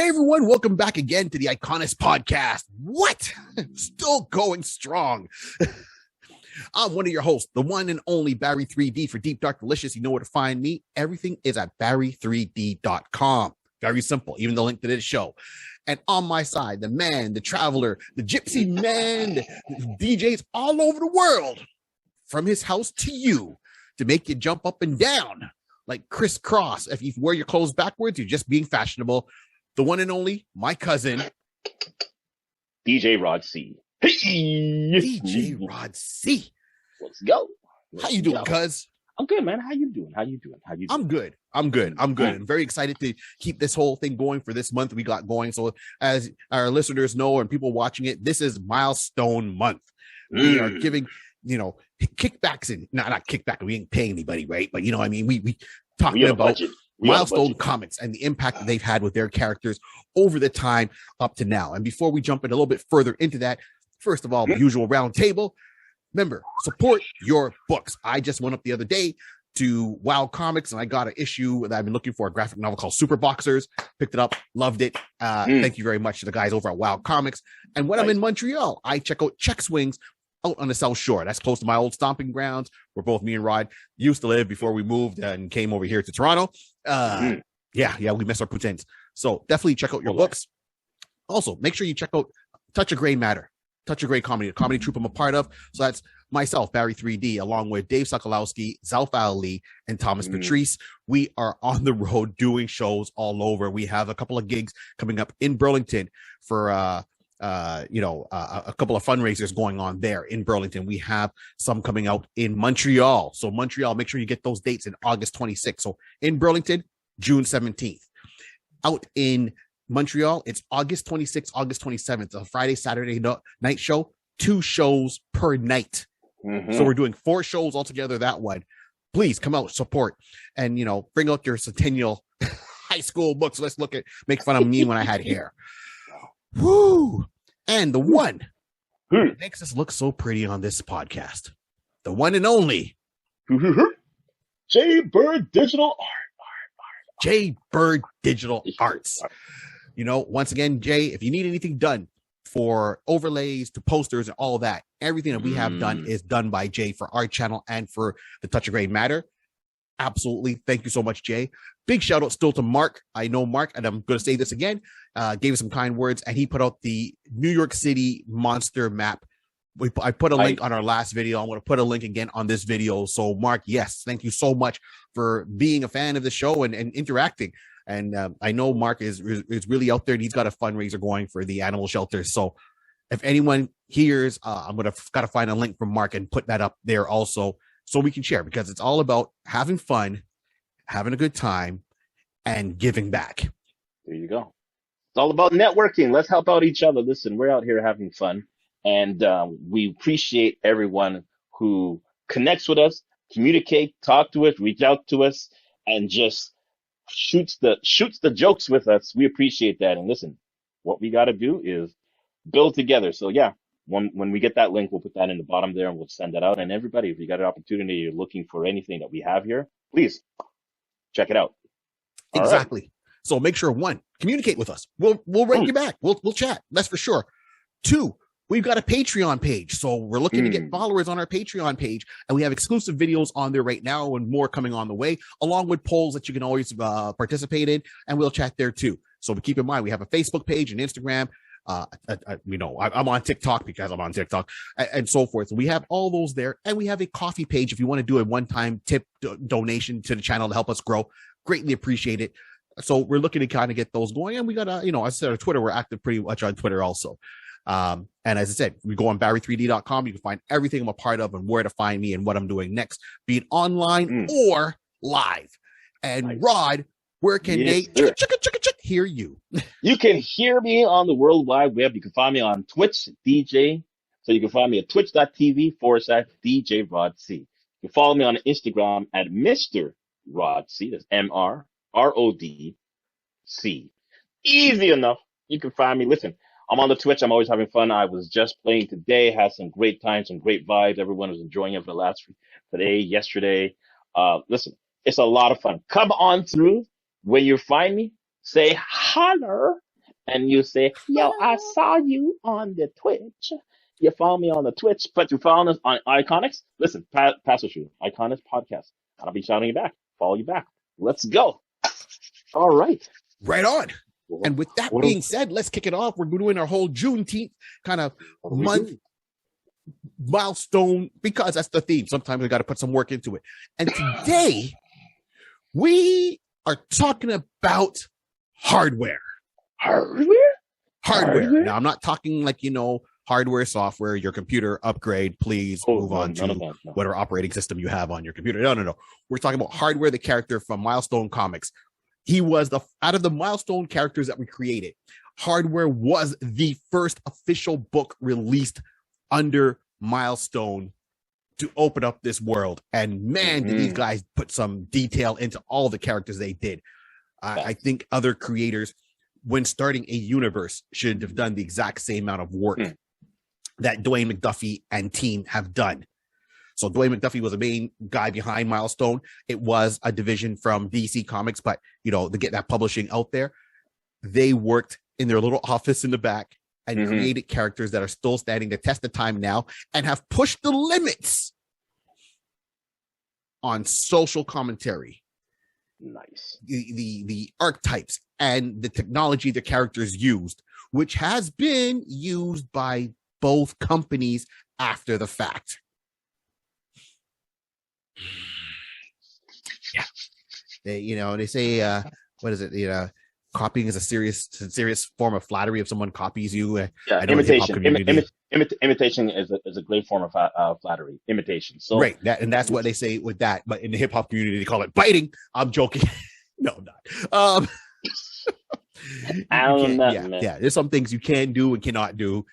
Hey everyone, welcome back again to the Iconist Podcast. What? Still going strong. I'm one of your hosts, the one and only Barry 3D for Deep Dark Delicious. You know where to find me. Everything is at barry3d.com. Very simple, even the link to this show. And on my side, the man, the traveler, the gypsy man, the DJs all over the world, from his house to you, to make you jump up and down like crisscross. If you wear your clothes backwards, you're just being fashionable. The one and only, my cousin, DJ Rod C. Hey! DJ Rod C. Let's go. How you doing, cuz? I'm good, man. How you doing? I'm good. I'm very excited to keep this whole thing going for this month we got going. So as our listeners know and people watching it, this is Milestone month. We are giving, kickbacks and not kickback. We ain't paying anybody, right? But you know what I mean? We talking about Milestone comics and the impact that they've had with their characters over the time up to now. And before we jump in a little bit further into that, first of all, the usual round table. Remember, support your books. I just went up the other day to Wow Comics and I got an issue that I've been looking for, a graphic novel called Super Boxers. Picked it up, loved it. Thank you very much to the guys over at Wow Comics. And when I'm in Montreal, I check out Check Swings out on the South Shore. That's close to my old stomping grounds where both me and Rod used to live before we moved and came over here to Toronto. Yeah, we miss our pretense. So definitely check out your books. Also, make sure you check out Touch of Grey Matter. Touch of Grey Comedy, a comedy troupe I'm a part of. So that's myself, Barry 3D, along with Dave Sokolowski, Zalf Ali, and Thomas Patrice. We are on the road doing shows all over. We have a couple of gigs coming up in Burlington for a couple of fundraisers going on there in Burlington. We have some coming out in Montreal. So Montreal, make sure you get those dates in August 26th. So in Burlington, June 17th. Out in Montreal, it's August 26th, August 27th, a Friday, Saturday night show, 2 shows per night. So we're doing 4 shows altogether that one. Please come out, support, and, bring out your centennial high school books. Let's make fun of me when I had hair. Woo! And the one who makes us look so pretty on this podcast, the one and only J Bird Digital Art. J Bird Digital Arts. Once again, Jay, if you need anything done for overlays to posters and all that, everything that we have done is done by Jay for our channel and for the Touch of Grey Matter. Absolutely. Thank you so much, Jay. Big shout out still to Mark. I know Mark, and I'm going to say this again, gave us some kind words, and he put out the New York City monster map. I put a link on our last video. I'm going to put a link again on this video. So Mark, yes, thank you so much for being a fan of the show and interacting. And I know Mark is really out there and he's got a fundraiser going for the animal shelter. So if anyone hears, I'm going to got to find a link from Mark and put that up there also so we can share, because it's all about having fun, having a good time, and giving back. There you go. It's all about networking. Let's help out each other. Listen, we're out here having fun. And we appreciate everyone who connects with us, communicate, talk to us, reach out to us, and just shoots the jokes with us. We appreciate that. And listen, what we got to do is build together. So yeah, when we get that link, we'll put that in the bottom there and we'll send that out. And everybody, if you got an opportunity, you're looking for anything that we have here, please check it out. Exactly. Right. So make sure, 1, communicate with us. We'll write you back. We'll chat. That's for sure. 2, we've got a Patreon page. So we're looking to get followers on our Patreon page, and we have exclusive videos on there right now and more coming on the way, along with polls that you can always participate in, and we'll chat there too. So keep in mind, we have a Facebook page and Instagram. I'm on TikTok because I'm on TikTok and so forth. So we have all those there, and we have a coffee page if you want to do a one-time tip donation to the channel to help us grow. Greatly appreciate it. So we're looking to kind of get those going, and we got I said on Twitter, we're active pretty much on Twitter also. And as I said, we go on barry3d.com. You can find everything I'm a part of and where to find me and what I'm doing next, be it online or live. And Rod, where can they hear you? You can hear me on the World Wide Web. You can find me on Twitch, DJ. So you can find me at twitch.tv/DJ Rod C. You can follow me on Instagram at Mr. Rod C. That's MrRodC. Easy enough. You can find me. Listen, I'm on the Twitch. I'm always having fun. I was just playing today, had some great times, some great vibes. Everyone was enjoying it for the last today, yesterday. Listen, it's a lot of fun. Come on through. When you find me, say holler, and you say, "Yo, I saw you on the Twitch. You follow me on the Twitch, but you follow us on Iconics. Listen, pass with you, Iconics podcast. I'll be shouting you back, follow you back. Let's go. All right, right on. And with that being said, let's kick it off. We're doing our whole Juneteenth kind of month milestone because that's the theme. Sometimes we got to put some work into it. And today we are talking about hardware. Hardware. Now, I'm not talking like, hardware, software, your computer upgrade. Please move on to whatever operating system you have on your computer. No. We're talking about hardware, the character from Milestone Comics. He was out of the Milestone characters that we created. Hardware was the first official book released under Milestone to open up this world. And man, did these guys put some detail into all the characters they did. I think other creators, when starting a universe, should have done the exact same amount of work that Dwayne McDuffie and team have done. So Dwayne McDuffie was the main guy behind Milestone. It was a division from DC Comics, but to get that publishing out there, they worked in their little office in the back and created characters that are still standing the test of time now and have pushed the limits on social commentary. Nice. The archetypes and the technology the characters used, which has been used by both companies after the fact. Yeah, they say, what is it? Copying is a serious form of flattery if someone copies you. Imitation. Imitation is a great form of flattery. Imitation. So right, that's what they say with that. But in the hip hop community, they call it biting. I'm joking. No, I'm not. I don't know, man. Yeah. There's some things you can do and cannot do.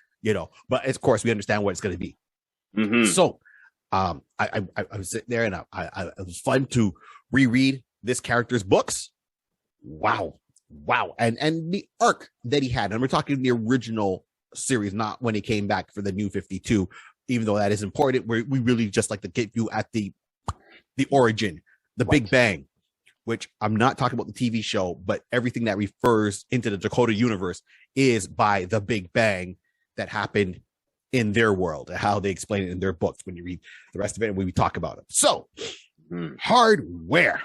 But of course we understand what it's going to be. So, I was sitting there and it was fun to reread this character's books. Wow. And the arc that he had, and we're talking the original series, not when he came back for the new 52, even though that is important. We really just like to get you at the origin, the Big Bang, which I'm not talking about the TV show, but everything that refers into the Dakota universe is by the Big Bang that happened in their world, and how they explain it in their books when you read the rest of it and when we talk about it. So, hardware.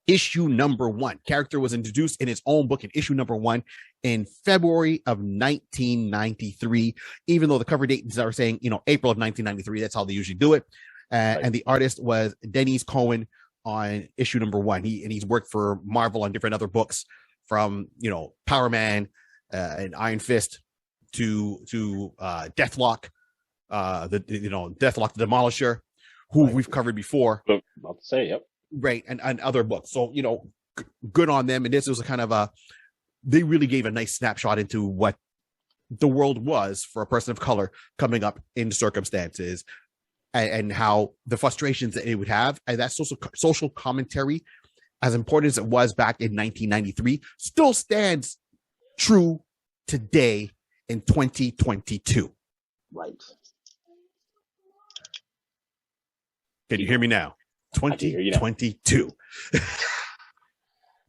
Issue number 1. Character was introduced in his own book in issue number 1 in February of 1993, even though the cover dates are saying, April of 1993. That's how they usually do it. And the artist was Dennis Cohen on issue number 1. He's worked for Marvel on different other books from, Power Man and Iron Fist to Deathlock, Deathlock the Demolisher, who we've covered before. About to say, yep. Right, and other books. So, good on them. And this was a kind of they really gave a nice snapshot into what the world was for a person of color coming up in circumstances and how the frustrations that it would have. And that social commentary, as important as it was back in 1993, still stands true today in 2022. Right. Can you hear me now? 2022.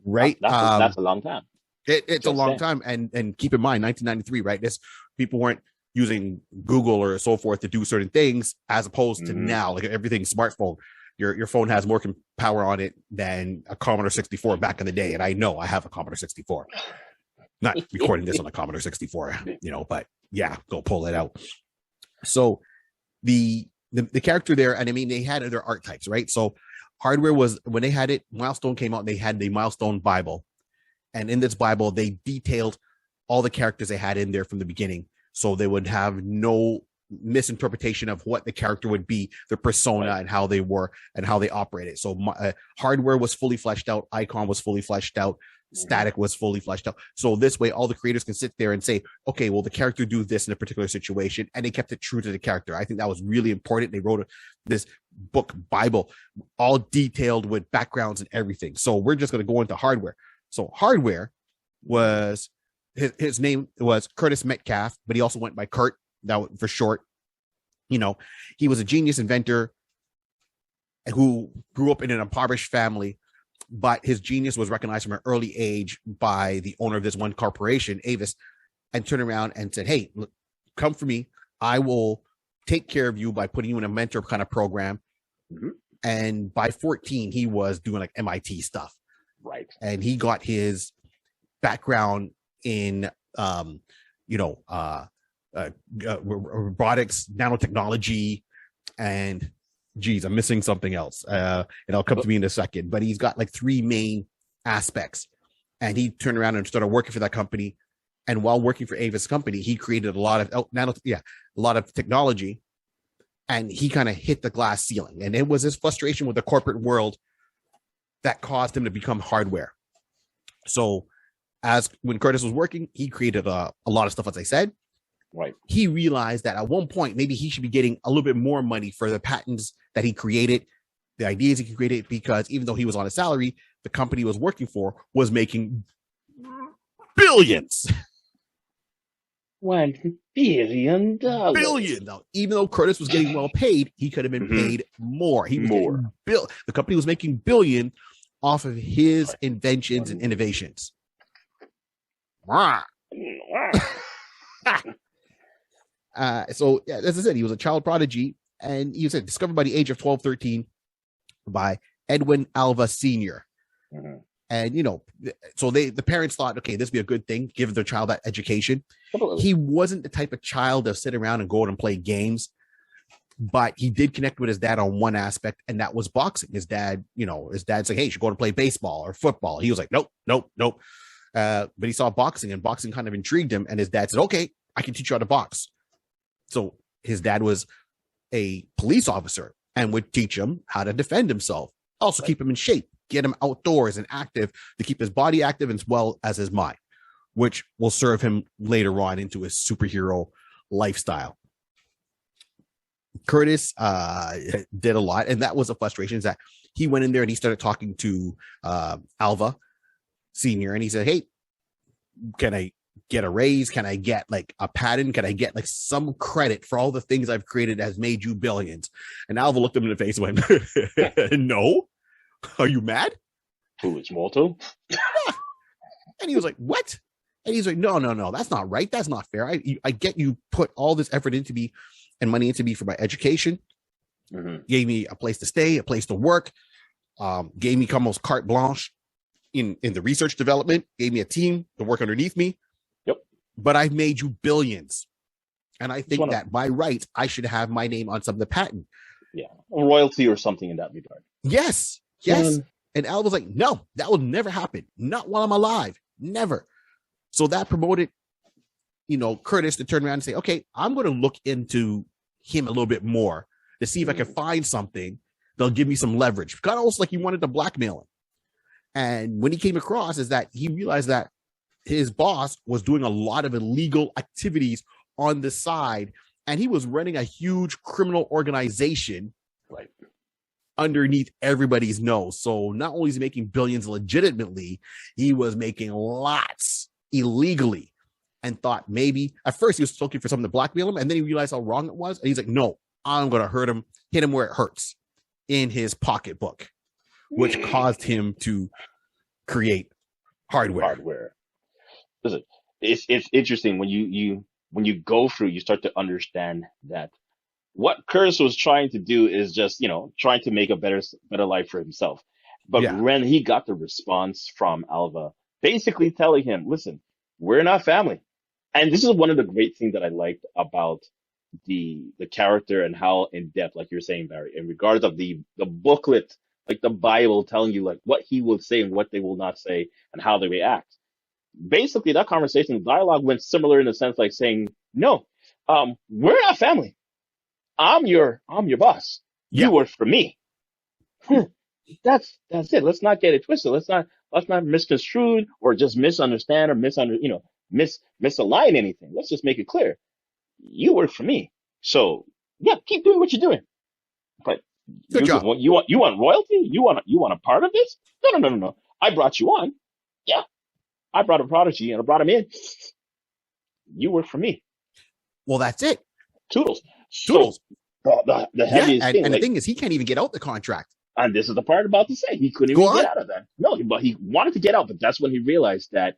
Right. That's a long time. It's a long time. And keep in mind, 1993, right? People weren't using Google or so forth to do certain things, as opposed to now, like everything's smartphone. Your phone has more power on it than a Commodore 64 back in the day. And I know I have a Commodore 64. Not recording this on a Commodore 64, but yeah, go pull it out. So the character there, and I mean, they had other archetypes, right? So hardware was, when they had it, Milestone came out, they had the Milestone Bible. And in this Bible, they detailed all the characters they had in there from the beginning. So they would have no misinterpretation of what the character would be, their persona, and how they were and how they operated. So hardware was fully fleshed out. Icon was fully fleshed out. Static was fully fleshed out. So this way, all the creators can sit there and say, okay, well, the character do this in a particular situation. And they kept it true to the character. I think that was really important. They wrote this book Bible, all detailed with backgrounds and everything. So we're just going to go into hardware. So hardware was, his name was Curtis Metcalf, but he also went by Kurt, that for short. He was a genius inventor who grew up in an impoverished family, but his genius was recognized from an early age by the owner of this one corporation, Avis, and turned around and said, hey, look, come for me. I will take care of you by putting you in a mentor kind of program. Mm-hmm. And by 14, he was doing like MIT stuff. Right. And he got his background in, robotics, nanotechnology, and geez, I'm missing something else. And I'll come to me in a second, but he's got like 3 main aspects. And he turned around and started working for that company. And while working for Avis company, he created a lot of technology, and he kind of hit the glass ceiling. And it was his frustration with the corporate world that caused him to become hardware. So when Curtis was working, he created a lot of stuff, as I said. Right. He realized that at one point, maybe he should be getting a little bit more money for the patents that he created, the ideas he created, because even though he was on a salary, the company he was working for was making billions. $1 billion. Billion. Now, even though Curtis was getting well paid, he could have been paid more. He was the company was making billion off of his inventions and innovations. So, yeah, as I said, he was a child prodigy, and he was discovered by the age of 12, 13 by Edwin Alva Sr. Mm-hmm. And, so the parents thought, okay, this would be a good thing, give their child that education. He wasn't the type of child to sit around and go out and play games, but he did connect with his dad on one aspect, and that was boxing. His dad's like, hey, you should go to play baseball or football. He was like, nope. But he saw boxing, and boxing kind of intrigued him, and his dad said, okay, I can teach you how to box. So his dad was a police officer and would teach him how to defend himself, also keep him in shape, get him outdoors and active to keep his body active as well as his mind, which will serve him later on into his superhero lifestyle. Curtis did a lot, and that was a frustration, is that he went in there and he started talking to Alva Sr., and he said, hey, can I get a raise? Can I get like a patent? Can I get like some credit for all the things I've created that has made you billions? And Alva looked him in the face and went, no. Are you mad? Who is mortal? And he was like, what? And he's like, no, that's not right. That's not fair. I get you put all this effort into me and money into me for my education. Mm-hmm. Gave me a place to stay, a place to work, gave me almost carte blanche in the research development, gave me a team to work underneath me. Yep. But I've made you billions. And I think that by right, I should have my name on some of the patent. Yeah. A royalty or something in that regard. Yes. And Al was like, no, that will never happen. Not while I'm alive. Never. So that promoted, Curtis to turn around and say, okay, I'm going to look into him a little bit more to see if I can find something that'll give me some leverage. Kind of almost like he wanted to blackmail him. And when he came across is that he realized that his boss was doing a lot of illegal activities on the side, and he was running a huge criminal organization underneath everybody's nose. So not only is he making billions legitimately, he was making lots illegally, and thought maybe at first he was looking for something to blackmail him, and then he realized how wrong it was, and he's like, no, I'm going to hit him where it hurts, in his pocketbook, which caused him to create hardware. Listen, it's interesting when you go through, you start to understand that what Curtis was trying to do is just, trying to make a better life for himself. But when he got the response from Alva, basically telling him, listen, we're not family. And this is one of the great things that I liked about the character and how in depth, like you're saying, Barry, in regards of the booklet, like the Bible telling you like what he will say and what they will not say and how they react. Basically, that conversation, the dialogue went similar in the sense like saying, no, we're not family. I'm your boss. You work for me. That's it. Let's not get it twisted. Let's not misconstrue or just misunderstand or misalign anything. Let's just make it clear. You work for me. So yeah, keep doing what you're doing. But good job. You want royalty? You want a part of this? No. I brought you on. Yeah. I brought a prodigy and I brought him in. You work for me. Well, that's it. Toodles. The heaviest thing. And the thing is, he can't even get out the contract. And this is the part I'm about to say. He couldn't Go even get on. out of that. No, but he wanted to get out, but that's when he realized that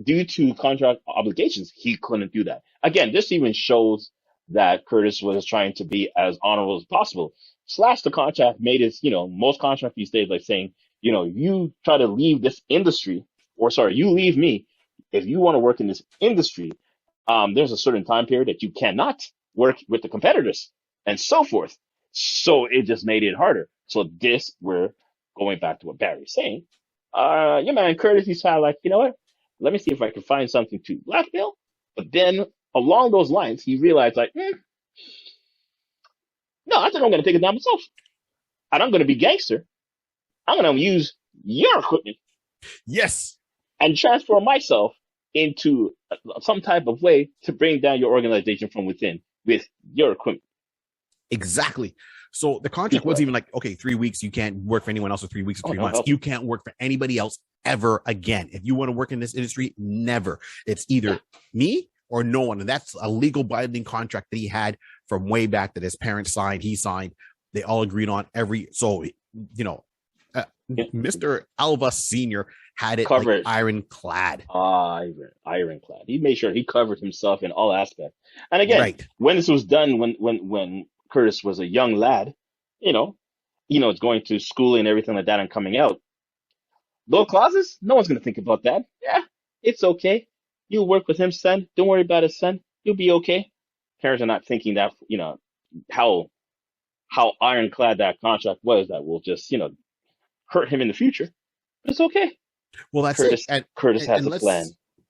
due to contract obligations, he couldn't do that. Again, this even shows that Curtis was trying to be as honorable as possible. Slash the contract made it, most contract these days like saying, you try to leave this industry, or sorry, you leave me. If you want to work in this industry, there's a certain time period that you cannot work with the competitors and so forth. So it just made it harder. So this, we're going back to what Barry's saying. Yeah, man, Curtis, he's kind of like, you know what? Let me see if I can find something to blackmail. But then along those lines, he realized like, no, I think I'm going to take it down myself. And I'm going to be gangster. I'm going to use your equipment Yes. and transform myself into some type of way to bring down your organization from within with your equipment. Exactly. So the contract wasn't even like, okay, 3 weeks, you can't work for anyone else for 3 weeks or 3 months. You can't work for anybody else ever again. If you want to work in this industry, never. It's either me or no one. And that's a legal binding contract that he had from way back that his parents signed, he signed. They all agreed on Mr. Alva Sr. had it Covered. like ironclad. Ironclad. He made sure he covered himself in all aspects. And again, when this was done, when Curtis was a young lad, it's going to school and everything like that and coming out. Those clauses, no one's going to think about that. Yeah, it's okay. You'll work with him, son. Don't worry about his son. You'll be okay. Parents are not thinking that, how ironclad that contract was that will just, hurt him in the future. But it's okay. Well, that's Curtis, it. Curtis has a plan.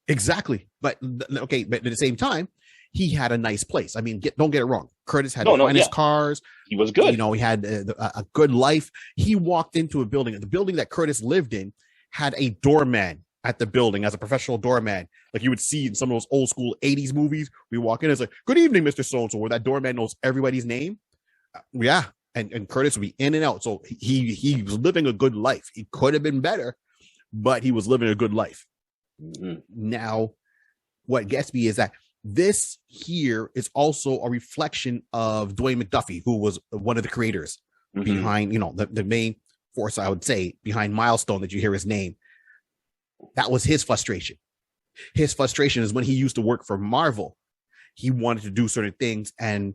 Exactly. But but at the same time, he had a nice place. I mean, don't get it wrong. Curtis had the finest cars. He was good. He had a good life. He walked into a building. The building that Curtis lived in had a doorman at the building as a professional doorman. Like you would see in some of those old school 80s movies. We walk in, it's like, good evening, Mr. So-and-so, where that doorman knows everybody's name. Yeah. And Curtis would be in and out. So he was living a good life. He could have been better, but he was living a good life. Mm-hmm. Now, what gets me is that this here is also a reflection of Dwayne McDuffie, who was one of the creators behind, the main force, I would say, behind Milestone, that you hear his name. That was his frustration. His frustration is when he used to work for Marvel. He wanted to do certain things, and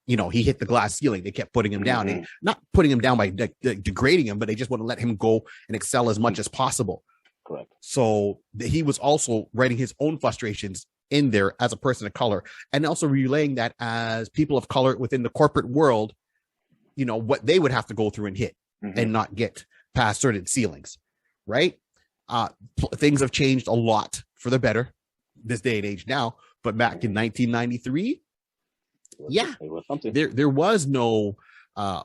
he hit the glass ceiling. They kept putting him down, and not putting him down by degrading him, but they just want to let him go and excel as much as possible. Correct. So he was also writing his own frustrations in there as a person of color, and also relaying that as people of color within the corporate world, what they would have to go through and hit and not get past certain ceilings, right? Things have changed a lot for the better this day and age now, but back in 1993, there was no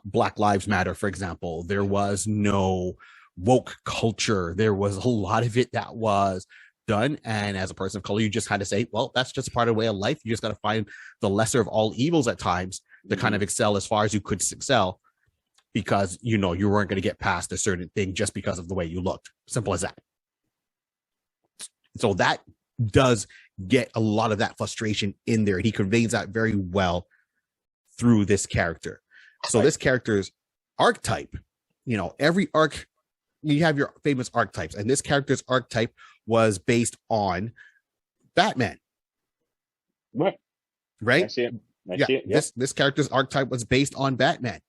Black Lives Matter, for example. There was no woke culture. There was a lot of it that was done, and as a person of color, you just had to say, well, that's just part of the way of life. You just got to find the lesser of all evils at times to kind of excel as far as you could excel, because you weren't going to get past a certain thing just because of the way you looked. Simple as that. So that does get a lot of that frustration in there, and he conveys that very well through this character. So this character's archetype, every arc, you have your famous archetypes, and this character's archetype was based on Batman. Right. I see it. Yep. This character's archetype was based on Batman.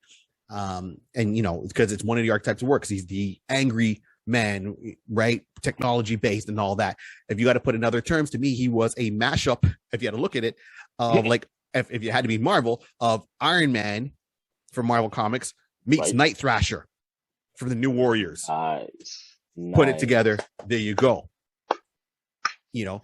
And because it's one of the archetypes of works. He's the angry man, right? Technology based and all that. If you got to put in other terms, to me, he was a mashup, if you had to look at it, of like if you had to be Marvel, of Iron Man from Marvel Comics meets Night Thrasher from the New Warriors. Nice. Put it together. There you go. Dwayne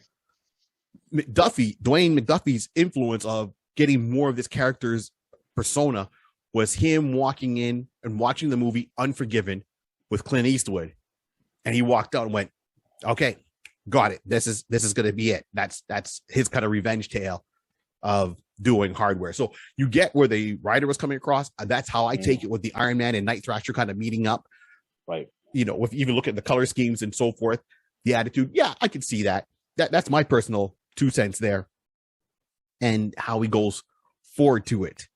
McDuffie's influence of getting more of this character's persona was him walking in and watching the movie Unforgiven with Clint Eastwood. And he walked out and went, okay, got it. This is going to be it. That's his kind of revenge tale of doing hardware. So you get where the writer was coming across. That's how I take it with the Iron Man and Night Thrasher kind of meeting up. Right. If you even look at the color schemes and so forth, the attitude. Yeah, I can see that. That's my personal 2 cents there, and how he goes forward to it.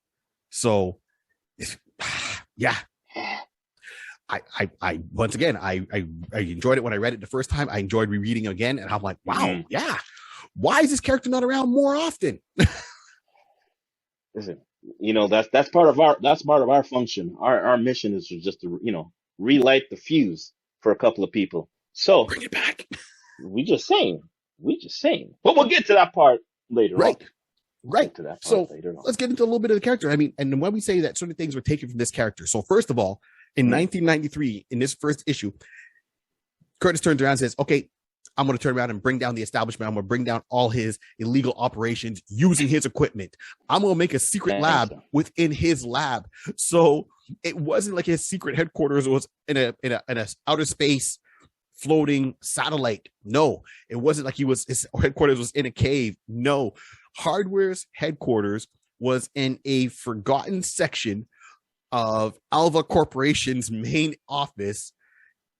So, yeah. I once again, I enjoyed it when I read it the first time. I enjoyed rereading it again, and I'm like, wow, yeah. Why is this character not around more often? Listen, that's part of our function. Our mission is just to relight the fuse for a couple of people. So Bring it back. we just saying, but we'll get to that part later on. Right. So let's get into a little bit of the character. I mean, and when we say that certain things were taken from this character. So first of all, in 1993, in this first issue, Curtis turns around and says, okay, I'm going to turn around and bring down the establishment. I'm going to bring down all his illegal operations using his equipment. I'm going to make a secret lab within his lab. So it wasn't like his secret headquarters was in a outer space floating satellite. No, it wasn't like his headquarters was in a cave. No, Hardware's headquarters was in a forgotten section of Alva Corporation's main office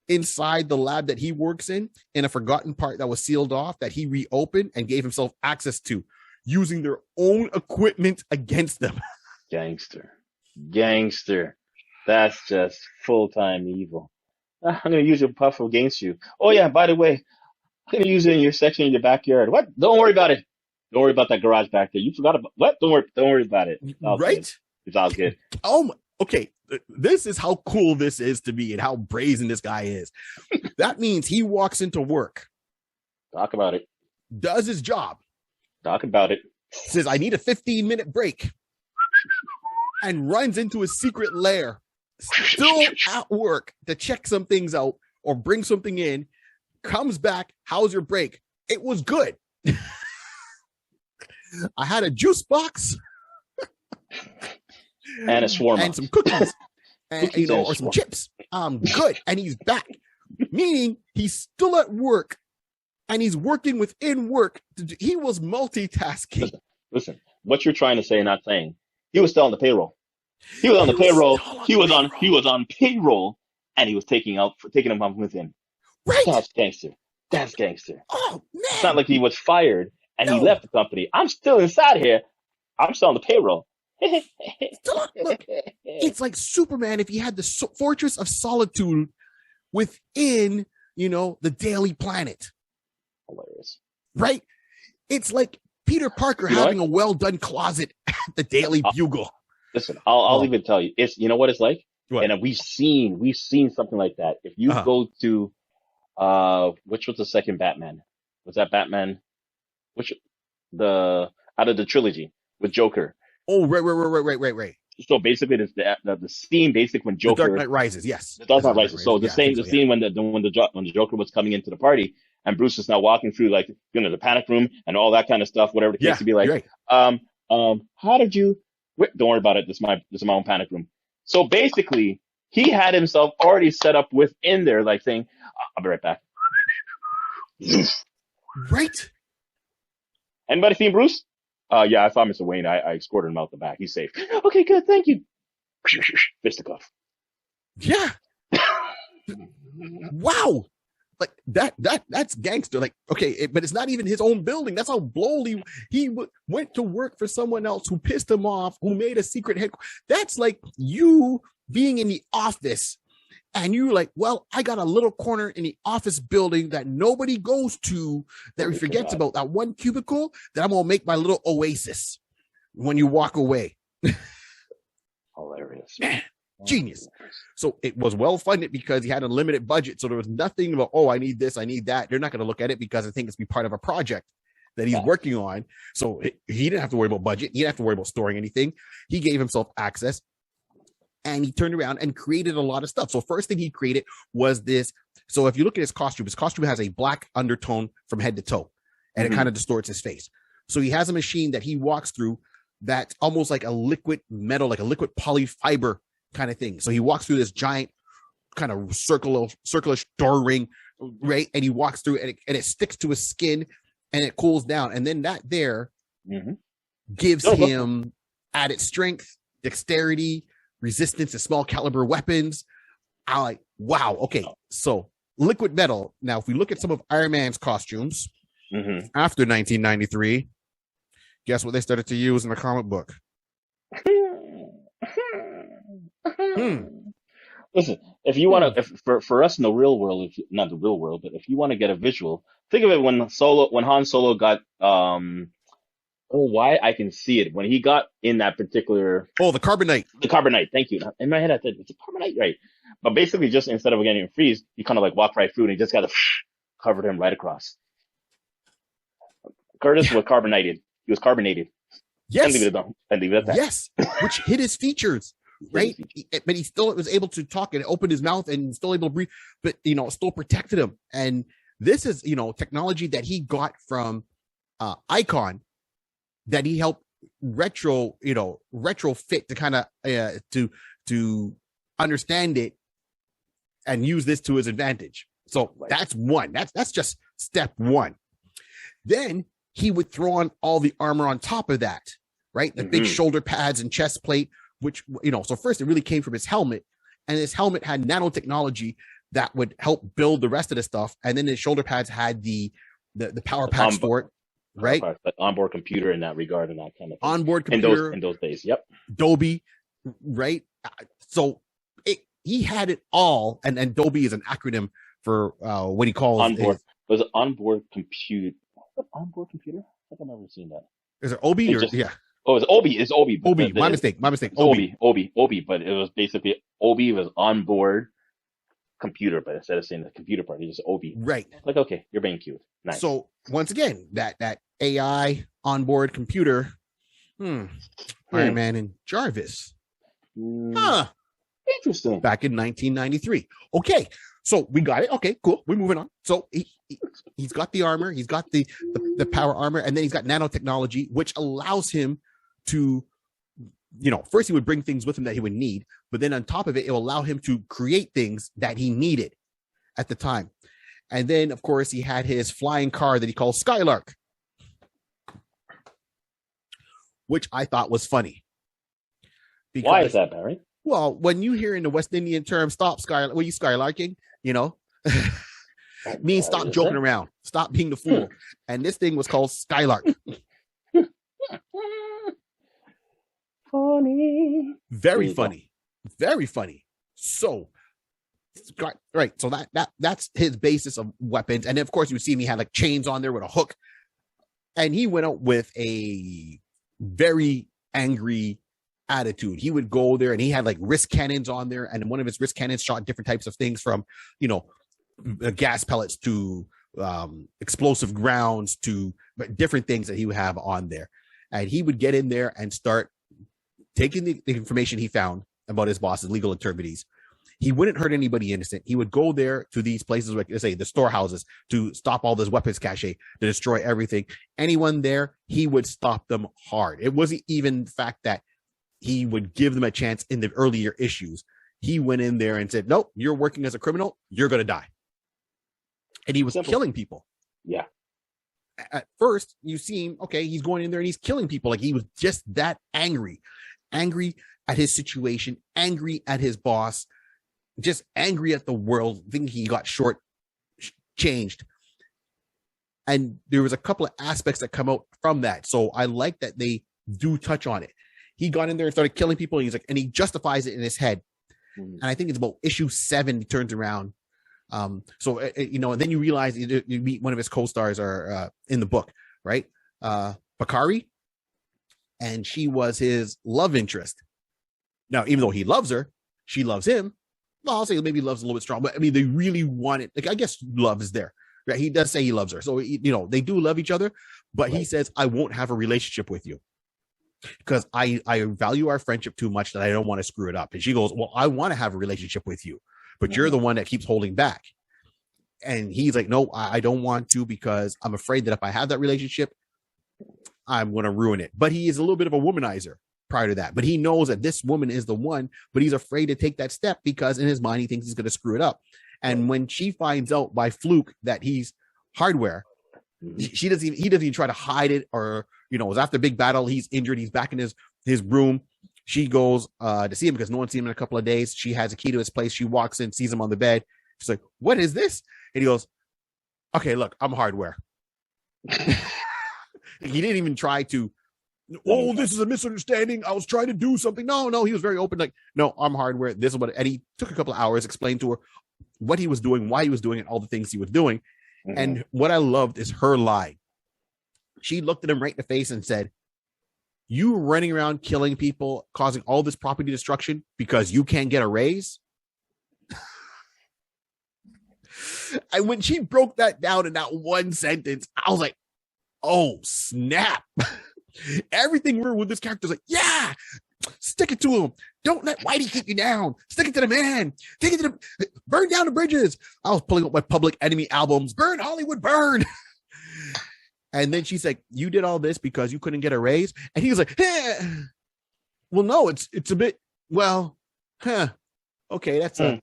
inside the lab that he works in a forgotten part that was sealed off that he reopened and gave himself access to using their own equipment against them. Gangster. That's just full-time evil. I'm going to use your puff against you. Oh yeah, by the way, I'm going to use it in your section in your backyard. What? Don't worry about it. Don't worry about that garage back there. You forgot about what? Don't worry about it. Right? Good. It's all good. Oh my, okay. This is how cool this is to me and how brazen this guy is. That means he walks into work. Talk about it. Does his job. Talk about it. Says, I need a 15-minute break. And runs into his secret lair. Still at work to check some things out or bring something in. Comes back. How's your break? It was good. I had a juice box. And a shawarma. And some cookies. And, or some chips. Good. And he's back. Meaning he's still at work and he's working within work. He was multitasking. Listen, what you're trying to say and not saying. He was still on the payroll. He was on the payroll. He was on payroll and he was taking them up with him. Right. That's gangster. Oh man. It's not like he was fired and he left the company. I'm still inside here. I'm still on the payroll. Look, it's like Superman if he had the Fortress of Solitude within, the Daily Planet. Hilarious. Right? It's like Peter Parker having a well-done closet at the Daily Bugle. Listen, I'll even tell you. It's what it's like? What? And we've seen something like that. If you go to which was the second Batman? Was that Batman? Out of the trilogy with Joker? Oh, right. So basically, the scene when Joker. The Dark Knight Rises, yes. The Dark Knight Rises. So the scene when the Joker was coming into the party and Bruce is now walking through the panic room and all that kind of stuff, whatever the case to be like. Right. How did you? Wait, don't worry about it. This is my own panic room. So basically, he had himself already set up within there, saying, "I'll be right back." Right. Anybody seen Bruce? Yeah, I saw Mr. Wayne. I escorted him out the back. He's safe. Okay, good. Thank you. Fisticuff. Yeah. Wow. Like that's gangster. Like, okay, but it's not even his own building. That's how boldly he went to work for someone else who pissed him off, who made a secret headquarters. That's like you being in the office and you're like, well, I got a little corner in the office building that nobody goes to, that forgets about, that one cubicle that I'm going to make my little oasis when you walk away. Hilarious. Man, genius. So it was well funded because he had a limited budget. So there was nothing about, I need this, I need that. They're not going to look at it because I think it's be part of a project that he's working on. So he didn't have to worry about budget. He didn't have to worry about storing anything. He gave himself access. And he turned around and created a lot of stuff. So first thing he created was this. So if you look at his costume has a black undertone from head to toe, and it kind of distorts his face. So he has a machine that he walks through that's almost like a liquid metal, like a liquid polyfiber kind of thing. So he walks through this giant kind of circular door ring, right? And he walks through and it sticks to his skin and it cools down. And then that there gives him added strength, dexterity, resistance to small caliber weapons. I like, wow. Okay. So liquid metal. Now, if we look at some of Iron Man's costumes after 1993, guess what they started to use in the comic book? Listen, if you want to, for us in the real world, if not the real world, but if you want to get a visual, think of it when Han Solo got oh, why I can see it when he got in that particular Oh, the carbonite. the carbonite. Thank you. In my head, I said it's a carbonite, right? But basically, just instead of getting him freeze, he kind of like walked right through, and he just got to covered him right across. Curtis was carbonated. He was carbonated. And leave Yes. it alone. And leave it at that. Yes. Which hid his features, right? But he still was able to talk and open his mouth and still able to breathe, but still protected him. And this is technology that he got from Icon that he helped retrofit to kind of to understand it and use this to his advantage. So that's one. That's just step one. Then he would throw on all the armor on top of that, right? The big shoulder pads and chest plate, which, so first it really came from his helmet, and his helmet had nanotechnology that would help build the rest of the stuff. And then his shoulder pads had the power packs for it, right? But onboard computer in that regard and that kind of thing. Onboard computer. In those days. Yep. Dolby, right? So he had it all. And Dolby is an acronym for what he calls onboard. Was it onboard compute? Onboard computer? I think I've never seen that. Is it Obi or yeah? Oh, it's Obi. It's Obi. Obi. My mistake. Obi. But it was basically Obi was onboard computer, but instead of saying the computer part, it's just Obi. Right. Like, okay, you're being cute. Nice. So once again, that AI onboard computer, Iron Man and Jarvis. Interesting. Back in 1993. Okay. So we got it. Okay, cool. We're moving on. So he's got the armor, he's got the power armor, and then he's got nanotechnology, which allows him to, first he would bring things with him that he would need, but then on top of it, it will allow him to create things that he needed at the time. And then, of course, he had his flying car that he called Skylark, which I thought was funny. Because, why is that, Barry? Well, when you hear in the West Indian term, stop skylarking, well, you skylarking, means stop joking around, stop being the fool. And this thing was called Skylark. Funny. Very funny. Very funny. So, right. So that's his basis of weapons. And then, of course, you would see him, he had like chains on there with a hook. And he went out with a very angry attitude. He would go there and he had like wrist cannons on there, and one of his wrist cannons shot different types of things from gas pellets to explosive grounds to different things that he would have on there. And he would get in there and start taking the information he found about his boss's legal activities. He wouldn't hurt anybody innocent. He would go there to these places, like let's say the storehouses, to stop all this weapons cache, to destroy everything. Anyone there, he would stop them hard. It wasn't even the fact that he would give them a chance in the earlier issues. He went in there and said, nope, you're working as a criminal, you're going to die. And he was killing people. Yeah. At first, you see him, okay, he's going in there and he's killing people. Like he was just that angry at his situation, angry at his boss, just angry at the world, thinking he got changed. And there was a couple of aspects that come out from that. So I like that they do touch on it. He got in there and started killing people. And he's like, and he justifies it in his head. And I think it's about issue 7. He turns around. And then you realize you meet one of his co-stars are in the book, right? Bakari, and she was his love interest. Now, even though he loves her, she loves him. Well, I'll say maybe love's a little bit strong, but I mean, they really want it. Like, I guess love is there, right? He does say he loves her. So, they do love each other, but he says, I won't have a relationship with you, because I value our friendship too much that I don't want to screw it up. And she goes, well, I want to have a relationship with you, but you're the one that keeps holding back. And he's like, no, I don't want to, because I'm afraid that if I have that relationship, I'm going to ruin it. But he is a little bit of a womanizer prior to that. But he knows that this woman is the one, but he's afraid to take that step because in his mind, he thinks he's going to screw it up. And when she finds out by fluke that he's hardware, he doesn't even try to hide it, or, it was after a big battle. He's injured. He's back in his room. She goes to see him because no one's seen him in a couple of days. She has a key to his place. She walks in, sees him on the bed. She's like, what is this? And he goes, okay, look, I'm hardware. He didn't even try to, oh, this is a misunderstanding. I was trying to do something. No, he was very open. Like, no, I'm hardware. This is what, and he took a couple of hours, explained to her what he was doing, why he was doing it, all the things he was doing. Mm-hmm. And what I loved is her lie. She looked at him right in the face and said, you running around killing people, causing all this property destruction because you can't get a raise? And when she broke that down in that one sentence, I was like, oh, snap. Everything we're with this character is like, yeah, stick it to him. Don't let Whitey keep you down. Stick it to the man. Take it to the, burn down the bridges. I was pulling up my Public Enemy albums. Burn Hollywood, burn. And then she's like, you did all this because you couldn't get a raise? And he was like, well, no, it's a bit, well, okay, that's a,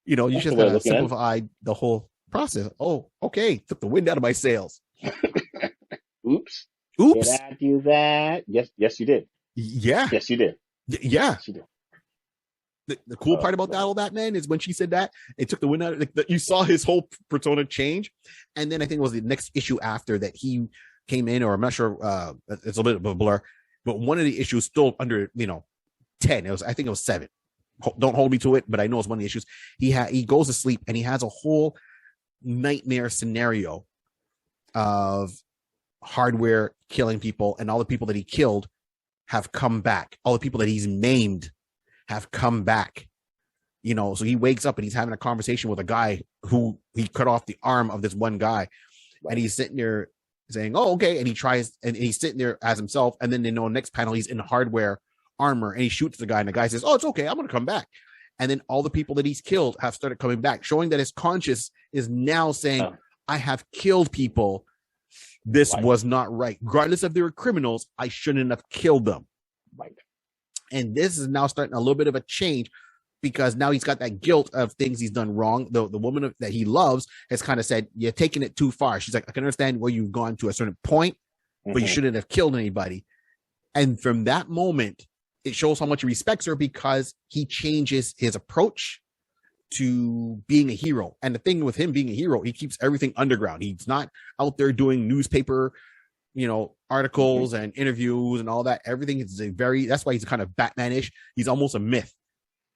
you know, you just gotta simplify the whole process. Oh, okay, took the wind out of my sails. Oops. Did I do that? Yes, you did. Yeah. Yes, you did. Yeah. Yes, you did. The cool part about all that, man, is when she said that, it took the wind out. Like, you saw his whole persona change. And then I think it was the next issue after that he came in, or I'm not sure, it's a bit of a blur, but one of the issues still under, 10. I think it was 7. Don't hold me to it, but I know it's one of the issues. He goes to sleep and he has a whole nightmare scenario of hardware killing people, and all the people that he killed have come back. All the people that he's maimed have come back. So he wakes up and he's having a conversation with a guy who he cut off the arm of this one guy. Right. And he's sitting there saying, oh, okay. And he tries, and he's sitting there as himself. And then next panel, he's in hardware armor and he shoots the guy, and the guy says, oh, it's okay, I'm going to come back. And then all the people that he's killed have started coming back, showing that his conscience is now saying, I have killed people. This was not right. Regardless if they were criminals, I shouldn't have killed them. Right. And this is now starting a little bit of a change, because now he's got that guilt of things he's done wrong. The woman that he loves has kind of said, you're taking it too far. She's like, I can understand where you've gone to a certain point, but you shouldn't have killed anybody. And from that moment, it shows how much he respects her, because he changes his approach to being a hero. And the thing with him being a hero, he keeps everything underground. He's not out there doing newspaper, articles and interviews and all that. Everything is that's why he's kind of Batman-ish. He's almost a myth.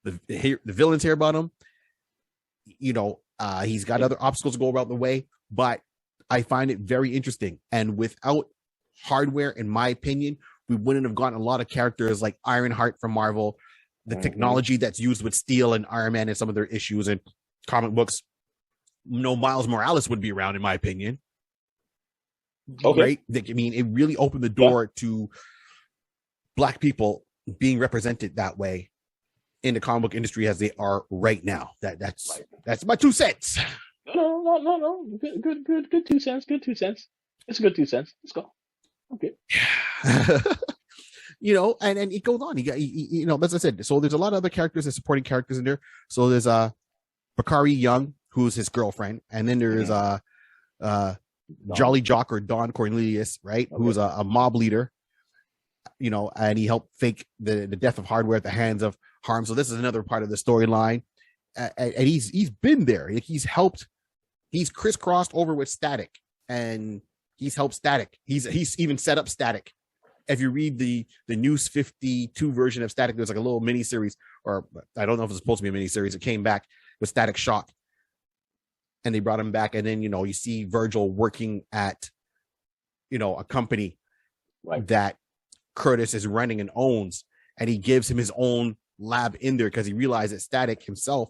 The villains hear about him. He's got other obstacles to go about the way, but I find it very interesting. And without hardware, in my opinion, we wouldn't have gotten a lot of characters like Ironheart from Marvel, the technology that's used with Steel and Iron Man and some of their issues and comic books. No Miles Morales would be around, in my opinion. Okay. Right? I mean, it really opened the door to Black people being represented that way in the comic book industry as they are right now. That's my 2 cents. No. Good 2 cents. Good 2 cents. It's a good 2 cents. Let's go. Okay. And it goes on. As I said, so there's a lot of other characters and supporting characters in there. So there's Bakari Young, who's his girlfriend, and then there's Jolly Jock, or Don Cornelius, right? Okay. Who's a mob leader, and he helped fake the death of hardware at the hands of Harm. So this is another part of the storyline. And he's been there. He's crisscrossed over with Static, and he's helped Static. He's even set up Static. If you read the News 52 version of Static, there's like a little mini series, or I don't know if it's supposed to be a mini series. It came back with Static Shock, and they brought him back. And then, you see Virgil working at, a company that Curtis is running and owns, and he gives him his own lab in there because he realized that Static himself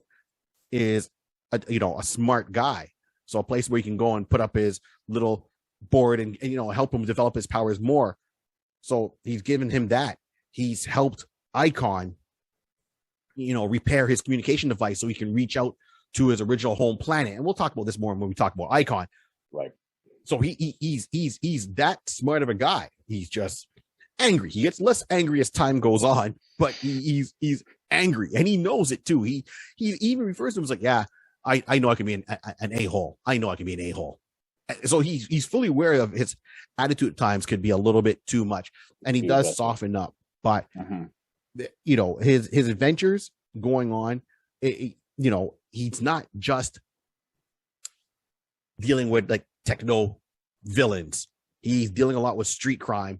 is a smart guy. So a place where he can go and put up his little board and help him develop his powers more. So he's given him that. He's helped Icon, repair his communication device so he can reach out to his original home planet. And we'll talk about this more when we talk about Icon. Right. So he's that smart of a guy. He's just angry. He gets less angry as time goes on, but he's angry, and he knows it too. He even refers to him as like, yeah, I know I can be an a-hole. I know I can be an a-hole. So he's fully aware of his attitude at times could be a little bit too much, and he does soften up. But his adventures going on, he's not just dealing with like techno villains. He's dealing a lot with street crime,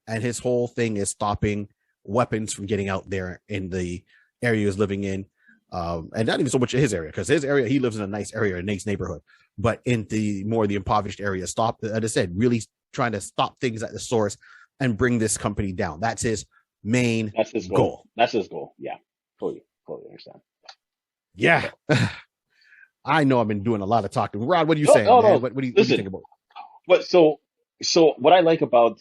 and his whole thing is stopping weapons from getting out there in the area he was living in. And not even so much in his area, because his area, he lives in a nice area, a nice neighborhood, but in the impoverished area, as I said, really trying to stop things at the source and bring this company down. That's his main goal. That's his goal. Yeah. Totally understand. Yeah. I know I've been doing a lot of talking. Rod, what are you saying? No. What do you think about? But so what I like about,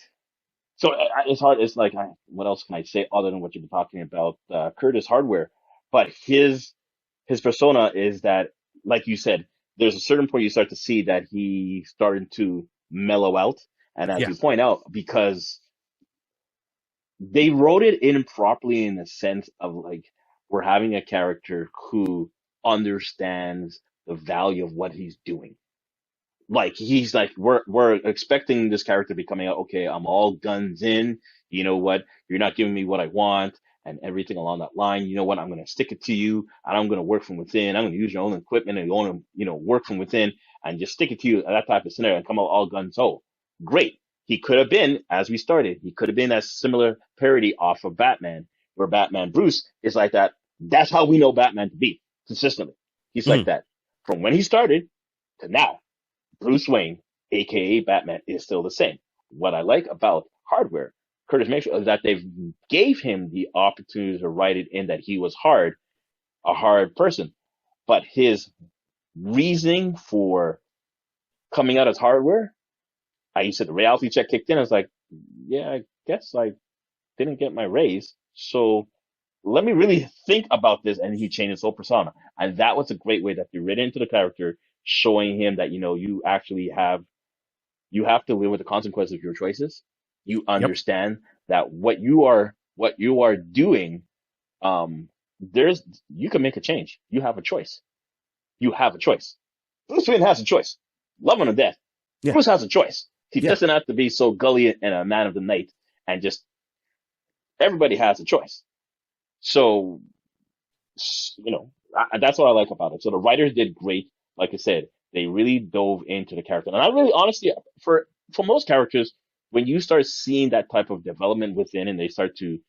it's hard. It's like, what else can I say other than what you've been talking about, Curtis Hardware? But his persona is that, like you said, there's a certain point you start to see that he's starting to mellow out. And as you point out, because they wrote it in properly in the sense of like, we're having a character who understands the value of what he's doing. Like, he's like, we're expecting this character to be coming out, okay, I'm all guns in. You know what? You're not giving me what I want and everything along that line. You know what? I'm going to stick it to you and I'm going to work from within. I'm going to use your own equipment and your own, work from within and just stick it to you, that type of scenario, and come out all guns ho. Great. He could have been, as we started, he could have been that similar parody off of Batman, where Batman Bruce is like that. That's how we know Batman to be consistently. He's like that. From when he started to now, Bruce Wayne, aka Batman, is still the same. What I like about Hardware, Curtis Mayfield, is that they've gave him the opportunity to write it in that he was a hard person. But his reasoning for coming out as Hardware, you said the reality check kicked in. I was like, yeah, I guess I didn't get my raise. So let me really think about this. And he changed his whole persona. And that was a great way that they read into the character, showing him that, you actually have to live with the consequences of your choices. You understand that what you are doing, you can make a change. You have a choice. Bruce Wayne has a choice. Love him to death. Yeah. Bruce has a choice. He doesn't have to be so gully and a man of the night, and just everybody has a choice. So, that's what I like about it. So the writers did great. Like I said, they really dove into the character. And I really, honestly, for most characters, when you start seeing that type of development within and they start to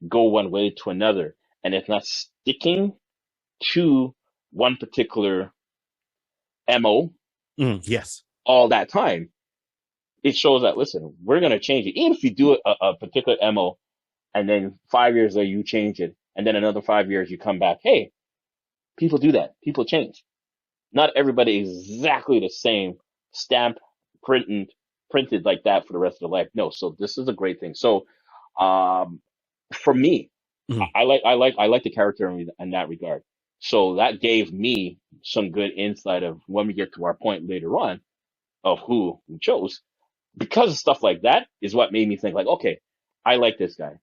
go one way to another, and it's not sticking to one particular MO all that time, it shows that, listen, we're going to change it. Even if you do a particular MO and then 5 years later you change it, and then another 5 years you come back, hey, people do that. People change. Not everybody is exactly the same, stamped, printed like that for the rest of their life. No, so this is a great thing. So, for me, I like the character in that regard. So that gave me some good insight of when we get to our point later on of who we chose. Because of stuff like that is what made me think like, okay, I like this guy.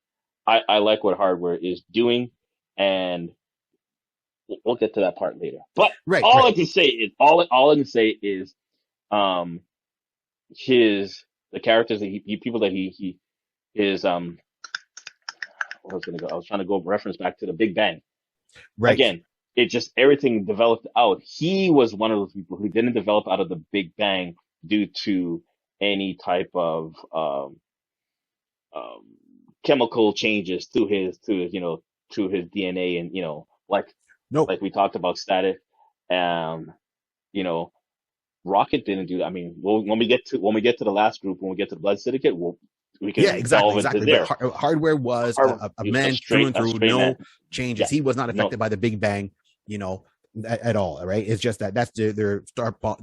I like what Hardware is doing, and we'll get to that part later. But all I can say is the characters that he is I was trying to go reference back to the Big Bang. Right. Again, it just everything developed out. He was one of those people who didn't develop out of the Big Bang due to any type of chemical changes to his DNA, and like we talked about static. Rocket didn't do that. I mean, when we get to the last group, when we get to the Blood Syndicate, we can delve into there. But Hardware was a man through and through, no changes. Yeah. He was not affected by the Big Bang, at all. Right? It's just that's their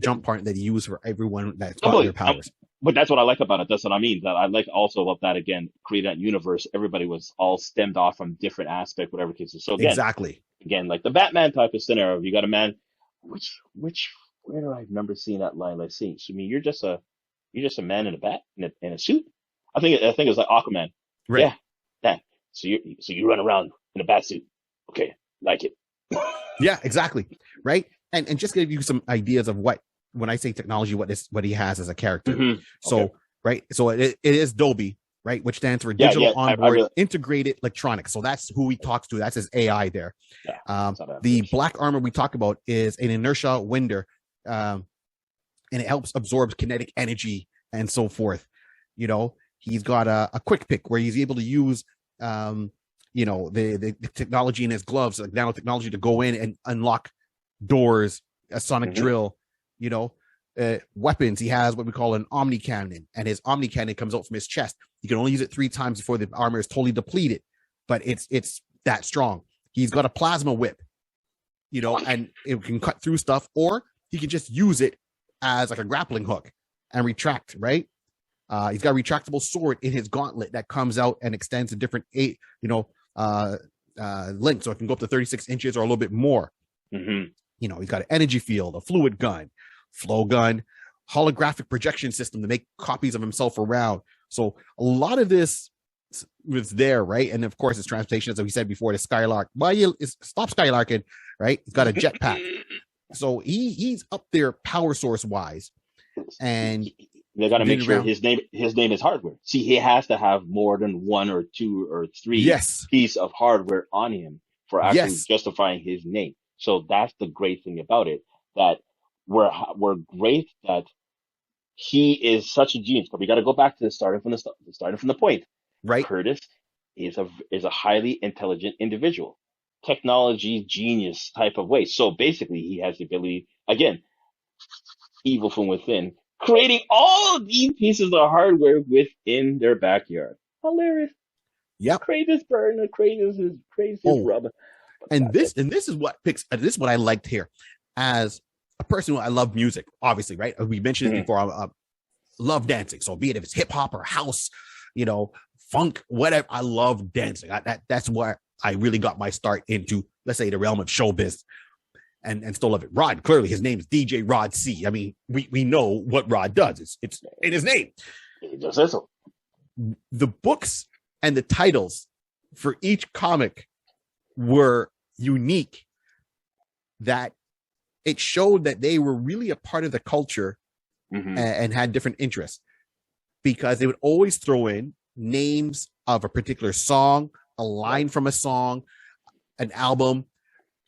jump point that they use for everyone that's got their powers. But that's what I like about it. That's what I mean. That I like also about that, again, create that universe. Everybody was all stemmed off from different aspect, whatever cases. So again, like the Batman type of scenario, you got a man, where do I remember seeing that line? Like, I mean, you're just a man in a bat in a suit. I think it was like Aquaman. Right. Yeah. That. So you run around in a bat suit. Okay. Like it. Yeah, exactly. Right. And just give you some ideas of when I say technology, what he has as a character. Mm-hmm. So, right. So it is Dolby, right? Which stands for Digital Onboard Integrated Electronics. So that's who he talks to. That's his AI there. Yeah, the black armor we talk about is an inertia winder. And it helps absorb kinetic energy and so forth. He's got a quick pick where he's able to use, the technology in his gloves, like nanotechnology, to go in and unlock doors, a sonic drill, weapons. He has what we call an Omni Cannon, and his Omni Cannon comes out from his chest. You can only use it 3 times before the armor is totally depleted, but it's that strong. He's got a plasma whip, and it can cut through stuff, or he can just use it as like a grappling hook and retract, right? He's got a retractable sword in his gauntlet that comes out and extends to different lengths, so it can go up to 36 inches or a little bit more. He's got an energy field, a fluid gun, flow gun, holographic projection system to make copies of himself around. So a lot of this was there, right? And of course, his transportation, as we said before, the Skylark. Stop Skylarking, right? He's got a jetpack. So he's up there power source wise. And they got to make sure his name is hardware. See, he has to have more than 1 or 2 or 3 piece of hardware on him for actually justifying his name. So that's the great thing about it, that we're great that he is such a genius. But we got to go back to starting from the point. Right. Curtis is a highly intelligent individual, technology genius type of way. So basically, he has the ability, again, evil from within, creating all of these pieces of hardware within their backyard. Hilarious. Yep. Crazy burn, crazy rub. And this is what I liked here. As a person who I love music, obviously, right? We mentioned it before. I love dancing. So be it if it's hip hop or house, funk, whatever. I love dancing. That's where I really got my start into, let's say, the realm of showbiz, and still love it. Rod, clearly his name is DJ Rod C. I mean, we know what Rod does. It's in his name. He just says so. The books and the titles for each comic were unique, that it showed that they were really a part of the culture and had different interests, because they would always throw in names of a particular song, a line from a song, an album.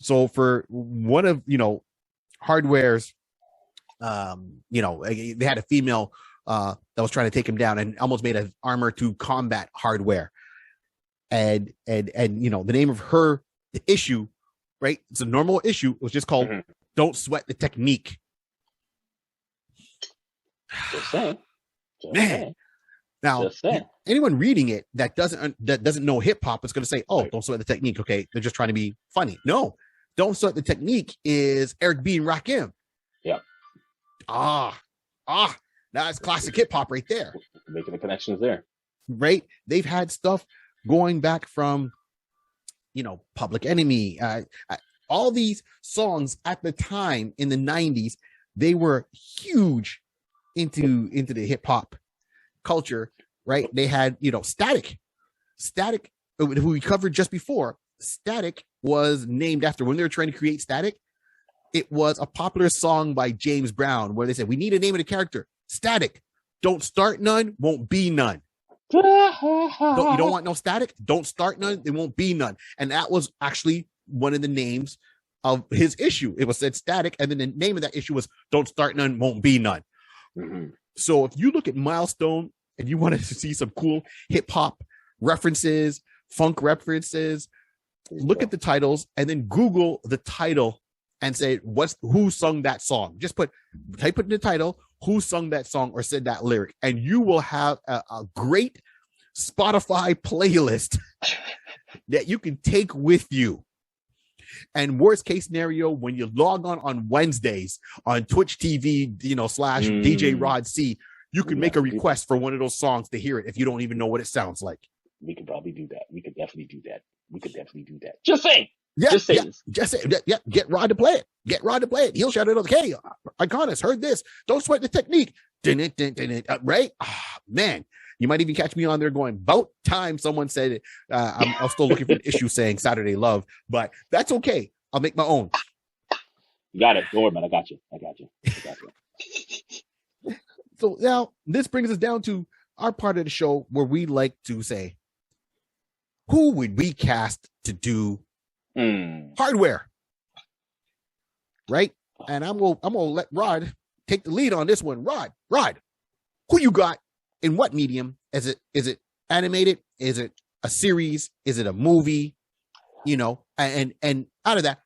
So for one of, Hardware's, they had a female that was trying to take him down and almost made an armor to combat Hardware. And the name of the issue, right? It's a normal issue. It was just called Don't Sweat the Technique. Just saying. Man. Now, anyone reading it that doesn't know hip hop is going to say, "Oh, Don't Sweat the Technique." Okay, they're just trying to be funny. No, Don't Sweat the Technique is Eric B and Rakim. Yeah. That's classic hip hop right there. Making the connections there. Right? They've had stuff going back from, Public Enemy. All these songs at the time in the 90s, they were huge into the hip hop culture, right? They had, Static, who we covered just before. Static was named after, when they were trying to create Static, it was a popular song by James Brown where they said, we need a name of the character. Static. Don't start none, won't be none. You don't want no static? Don't start none, there won't be none. And that was actually one of the names of his issue. It was said Static, and then the name of that issue was Don't Start None, Won't Be None. So if you look at Milestone and you want to see some cool hip hop references, funk references, look at the titles and then Google the title and say, who sung that song? Just type it in the title, who sung that song or said that lyric, and you will have a great Spotify playlist that you can take with you. And worst case scenario, when you log on Wednesdays on Twitch TV, / DJ Rod C, you can make a request for one of those songs to hear it if you don't even know what it sounds like. We could probably do that. We could definitely do that. Just saying. Yeah, just say, get Rod to play it. He'll shout it out, hey, Iconis, heard this. Don't sweat the technique. Right? Man, you might even catch me on there going, about time someone said it. I'm still looking for an issue saying Saturday Love, but that's okay. I'll make my own. You got it. Don't worry, man. I got you. So now this brings us down to our part of the show where we like to say, who would we cast to do Hardware? Right? And I'm gonna let Rod take the lead on this one. Rod, who you got in what medium Is it animated? Is it a series? Is it a movie? And out of that,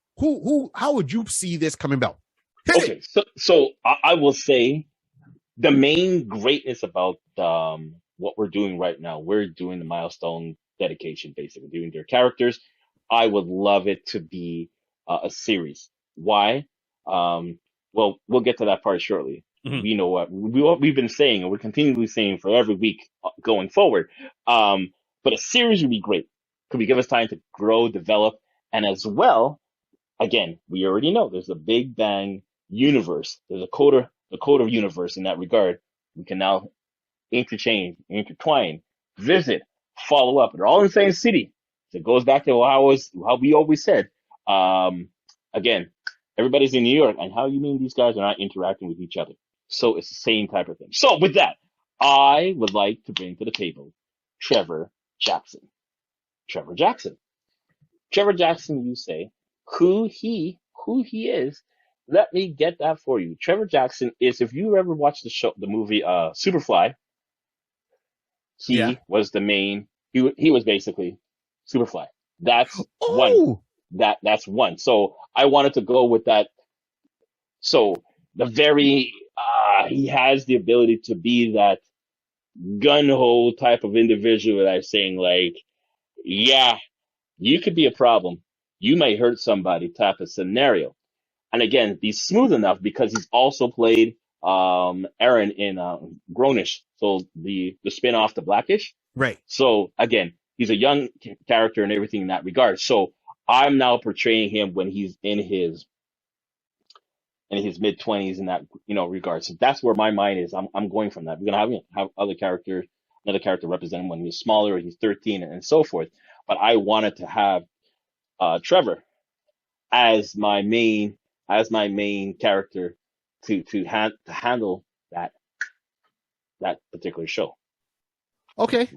how would you see this coming about? Okay, so I will say the main greatness about what we're doing right now, we're doing the milestone dedication, basically doing their characters. I would love it to be a series. Why? Well, we'll get to that part shortly. Mhm. We know what we've been saying, and we're continually saying for every week going forward. But a series would be great. Could we give us time to grow, develop, and as well, again, we already know there's a Big Bang universe. There's the code of universe in that regard. We can now interchange, intertwine, visit, follow up. They're all in the same city. So it goes back to how we always said. Again, everybody's in New York, and how you mean these guys are not interacting with each other? So it's the same type of thing. So with that, I would like to bring to the table Trevor Jackson. Trevor Jackson. Trevor Jackson, you say, who he is. Let me get that for you. Trevor Jackson is, if you ever watched the movie Superfly, Yeah. he was the main. He was basically Superfly. That's one. Oh, That's one. So I wanted to go with that. So the very he has the ability to be that gun ho type of individual that I'm saying like, yeah, you could be a problem. You might hurt somebody type of scenario. And again, he's smooth enough because he's also played Aaron in Grownish, so the spin off to Blackish. right. So again, he's a young character and everything in that regard. So I'm now portraying him when he's in his mid-20s in that regard. So that's where my mind is. I'm going from that. We're gonna have other characters, another character represent him when he's smaller, he's 13, and so forth. But I wanted to have Trevor as my main character to handle that particular show. Okay.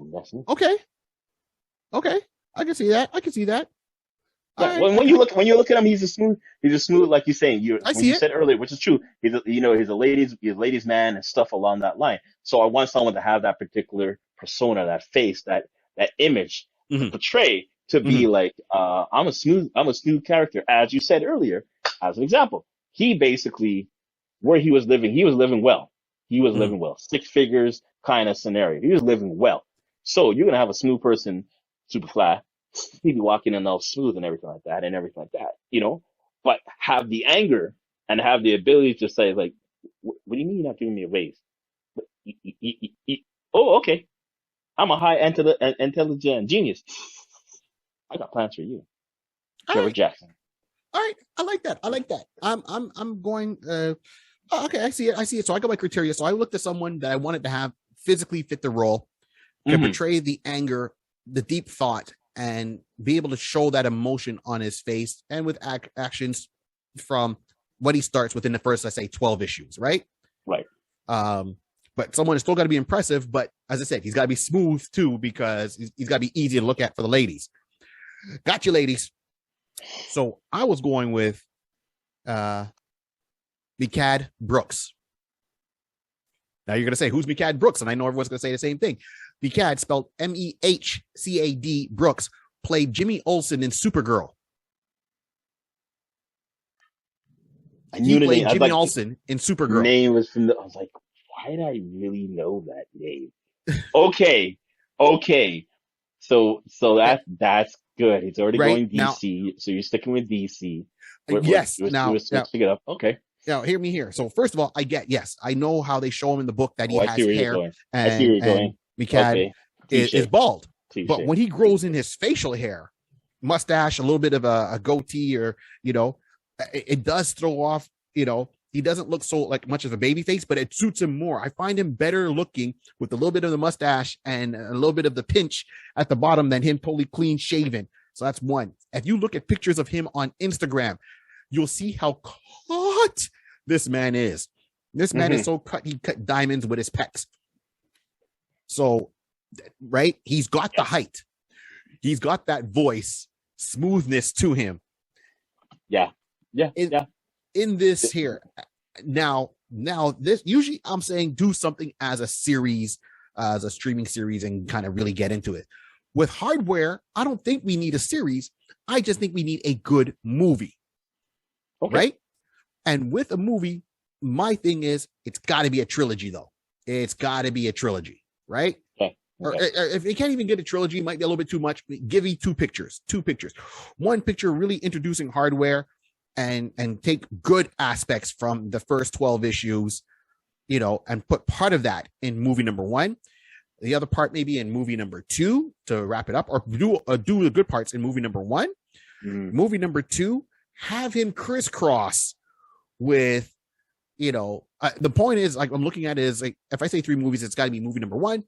Okay. Okay. I can see that. Yeah, All right. when you look at him, he's a smooth, like you're saying. I When see you it. said earlier, which is true. He's a ladies man and stuff along that line. So I want someone to have that particular persona, that face, that image to Mhm. portray, to be Mhm. like, I'm a smooth character, as you said earlier. As an example, he basically, where he was living well. He was Mhm. living well, 6 figures kind of scenario. He was living well. So you're gonna have a smooth person, Superfly. He'd be walking in all smooth and everything like that, but have the anger and have the ability to say, like, what do you mean you're not giving me a raise? Oh, okay. I'm a high intelligent genius. I got plans for you. All Trevor right. Jackson. All right. I like that. I'm going. Okay. I see it. So I got my criteria. So I looked at someone that I wanted to have physically fit the role, can portray the anger, the deep thought, and be able to show that emotion on his face and with actions from what he starts within the first, let's say, 12 issues, right? Right. But someone is still got to be impressive. But as I said, he's got to be smooth too, because he's got to be easy to look at for the ladies. Got you, ladies. So I was going with Mikad Brooks. Now you're going to say, who's Mikad Brooks? And I know everyone's going to say the same thing. Mikad, spelled Mehcad Brooks, played Jimmy Olsen in Supergirl. I knew the played name. Jimmy Olsen in Supergirl. Name was from I was like, why did I really know that name? Okay. So that's good. It's already Right, going DC. So you're sticking with DC. Yes. We're switching it up. Okay. Now, hear me here. So first of all, I know how they show him in the book that he has hair, I see where you're going. Mikad is bald. Touché. But when he grows in his facial hair, mustache, a little bit of a goatee, or it does throw off. He doesn't look so like much of a baby face, but it suits him more. I find him better looking with a little bit of the mustache and a little bit of the pinch at the bottom than him totally clean shaven. So that's one. If you look at pictures of him on Instagram, you'll see how cut this man is. This man is so cut, he cut diamonds with his pecs. So, right? He's got the height. He's got that voice, smoothness to him. Yeah. In this here, now this, usually I'm saying do something as a series, as a streaming series and kind of really get into it. With Hardware, I don't think we need a series. I just think we need a good movie. Okay. Right? And with a movie, my thing is it's got to be a trilogy, though. It's got to be a trilogy, right? Okay. Or if you can't even get a trilogy, it might be a little bit too much. Give me two pictures. One picture really introducing Hardware and take good aspects from the first 12 issues, you know, and put part of that in movie number 1. The other part maybe in movie number 2 to wrap it up, or do the good parts in movie number 1. Movie number 2, have him crisscross with, you know, the point is, like, I'm looking at it is, like, if I say 3 movies, it's got to be movie number 1,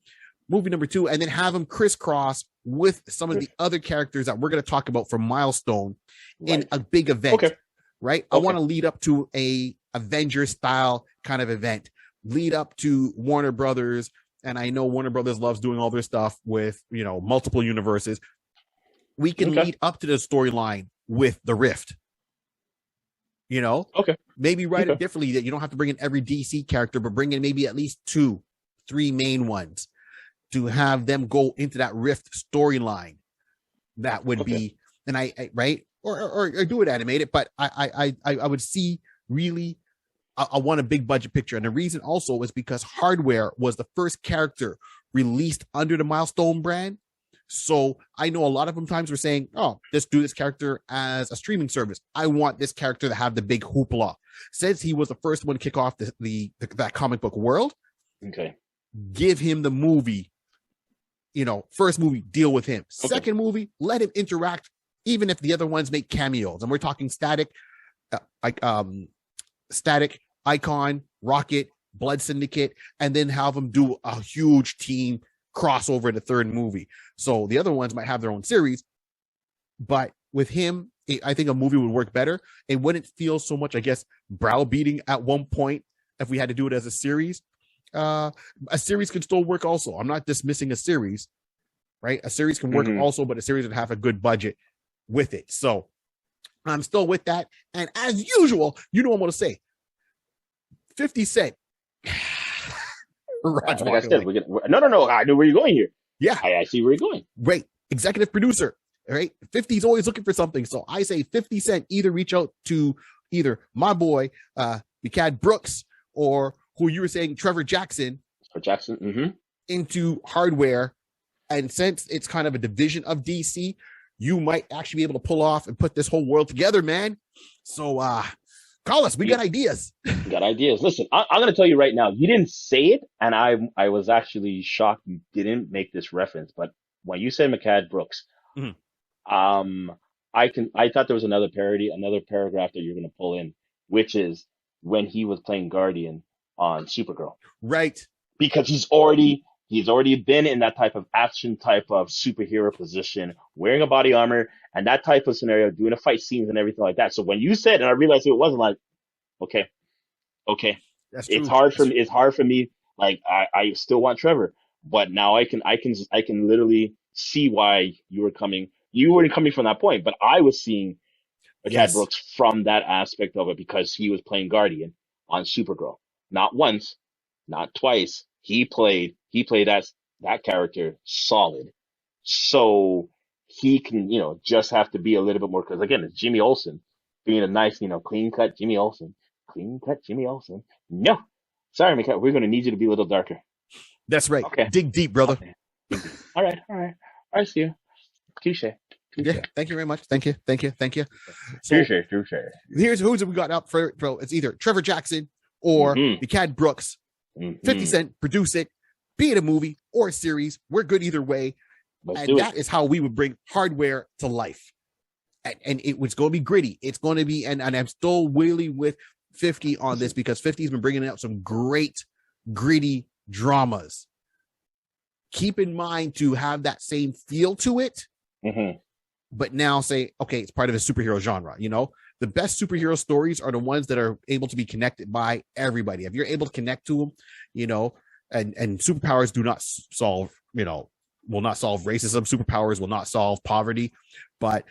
movie number 2, and then have them crisscross with some of the other characters that we're going to talk about from Milestone in a big event. Okay. Right? Okay. I want to lead up to a Avengers style kind of event, lead up to Warner Brothers. And I know Warner Brothers loves doing all their stuff with, you know, multiple universes. We can lead up to the storyline with the Rift. You know? Okay. Maybe write it differently, that you don't have to bring in every DC character, but bring in maybe at least 2, 3 main ones to have them go into that Rift storyline. That would be, and I right? Or do it animated, but I would see really, I want a big budget picture. And the reason also is because Hardware was the first character released under the Milestone brand. So I know a lot of them times were saying, oh, let's do this character as a streaming service. I want this character to have the big hoopla. Since he was the first one to kick off that comic book world, okay, give him the movie, you know, first movie, deal with him. Okay. Second movie, let him interact, even if the other ones make cameos. And we're talking Static, Icon, Rocket, Blood Syndicate, and then have them do a huge team crossover in the third movie. So the other ones might have their own series, but with him, I think a movie would work better. It wouldn't feel so much, I guess, browbeating at one point if we had to do it as a series. A series can still work also. I'm not dismissing a series, right? A series can work also, but a series would have a good budget with it. So I'm still with that. And as usual, you know what I'm going to say. 50 Cent. Like I said, no. I know where you're going here. Yeah. I see where you're going. Great. Executive producer. Right. 50's always looking for something. So I say 50 Cent either reach out to either my boy, Mikad Brooks, or who you were saying, Trevor Jackson. Into Hardware. And since it's kind of a division of DC, you might actually be able to pull off and put this whole world together, man. So call us. We got ideas. We got ideas. Listen, I'm going to tell you right now, you didn't say it, and I was actually shocked you didn't make this reference. But when you said Mikad Brooks, I thought there was another paragraph that you're going to pull in, which is when he was playing Guardian on Supergirl. Right. Because he's already been in that type of action type of superhero position, wearing a body armor and that type of scenario, doing the fight scenes and everything like that. So when you said, and I realized it wasn't like, okay. That's true. It's hard for me. Like I still want Trevor, but now I can literally see why you weren't coming from that point, but I was seeing Chad Brooks from that aspect of it because he was playing Guardian on Supergirl. Not once, not twice. He played that character solid. So he can, just have to be a little bit more, because again, it's Jimmy Olsen being a nice, clean cut Jimmy Olsen. No, sorry, Mikhail, we're going to need you to be a little darker. That's right. Okay. Dig deep, brother. Okay. All right. I see you. Touche. Yeah. Thank you very much. Thank you. So, touche. Here's who's we got up for. It's either Trevor Jackson or Mikad Brooks. 50 Cent, produce it, be it a movie or a series. We're good either way. That is how we would bring Hardware to life. And it was going to be gritty. It's going to be, and I'm still really with 50 on this, because 50's been bringing out some great gritty dramas. Keep in mind to have that same feel to it, but now say, okay, it's part of a superhero genre. The best superhero stories are the ones that are able to be connected by everybody. If you're able to connect to them, and superpowers do not solve, will not solve racism. Superpowers will not solve poverty, but,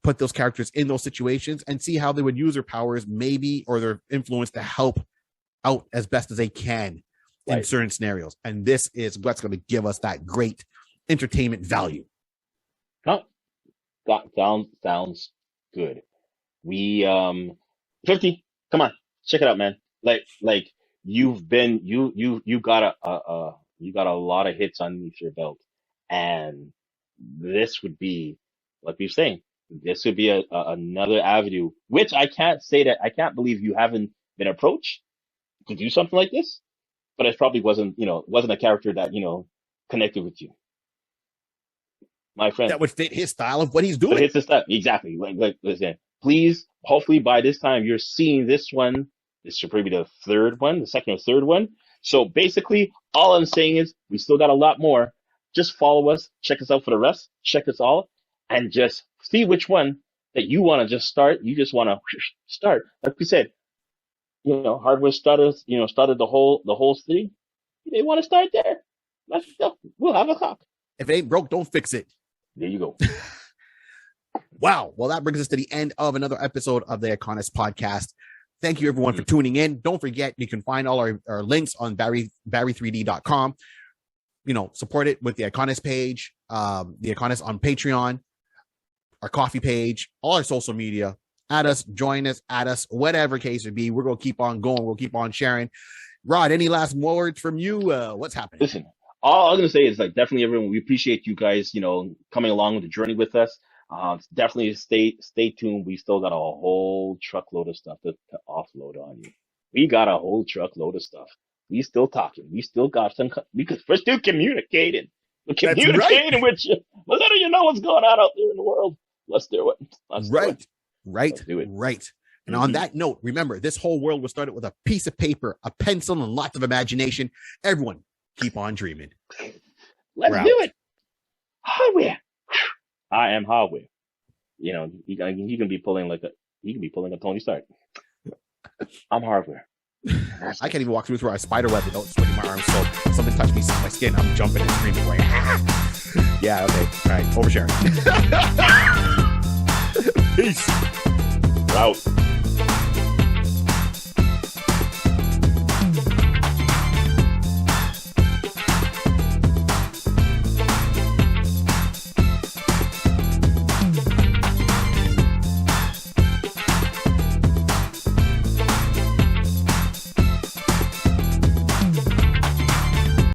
put those characters in those situations and see how they would use their powers, maybe, or their influence to help out as best as they can. in certain scenarios. And this is what's going to give us that great entertainment value. Huh? That sounds good. We 50. Come on, check it out, man. Like you've been you got a lot of hits underneath your belt, and this would be, like we were saying, this would be another avenue. Which I can't believe you haven't been approached to do something like this, but it probably wasn't a character that connected with you, my friend. That would fit his style of what he's doing. Hits the stuff exactly. Like listen, please. Hopefully by this time you're seeing this one. This should probably be the second or third one. So basically, all I'm saying is we still got a lot more. Just follow us, check us out for the rest, check us all, and just see which one that you want to just start. You just want to start, like we said. Hardware starters. Started the whole city. They want to start there. Let's go. We'll have a talk. If it ain't broke, don't fix it. There you go. Wow. Well, that brings us to the end of another episode of the Iconist podcast. Thank you, everyone, for tuning in. Don't forget, you can find all our links on barry3d.com. Support it with the Iconist page, the Iconist on Patreon, our coffee page, all our social media. Add us, join us, add us, whatever case it be. We're going to keep on going. We'll keep on sharing. Rod, any last words from you? What's happening? Listen, all I'm going to say is definitely everyone, we appreciate you guys, coming along with the journey with us. Definitely stay tuned. We still got a whole truckload of stuff to offload on you. We got a whole truckload of stuff. We still talking. We still got some, because we're still communicating. We're communicating with you. Letting you know what's going on out there in the world. Let's do it. Let's do it. Right. And on that note, remember, this whole world was started with a piece of paper, a pencil, and lots of imagination. Everyone, keep on dreaming. Let's do it. Hardware. I am hardware. He can be pulling a Tony Stark. I'm hardware. I can't even walk through a spider web without swinging my arms. So something touched me, my skin. I'm jumping and screaming, going, ah! Yeah, okay. All right, oversharing. Peace. Out.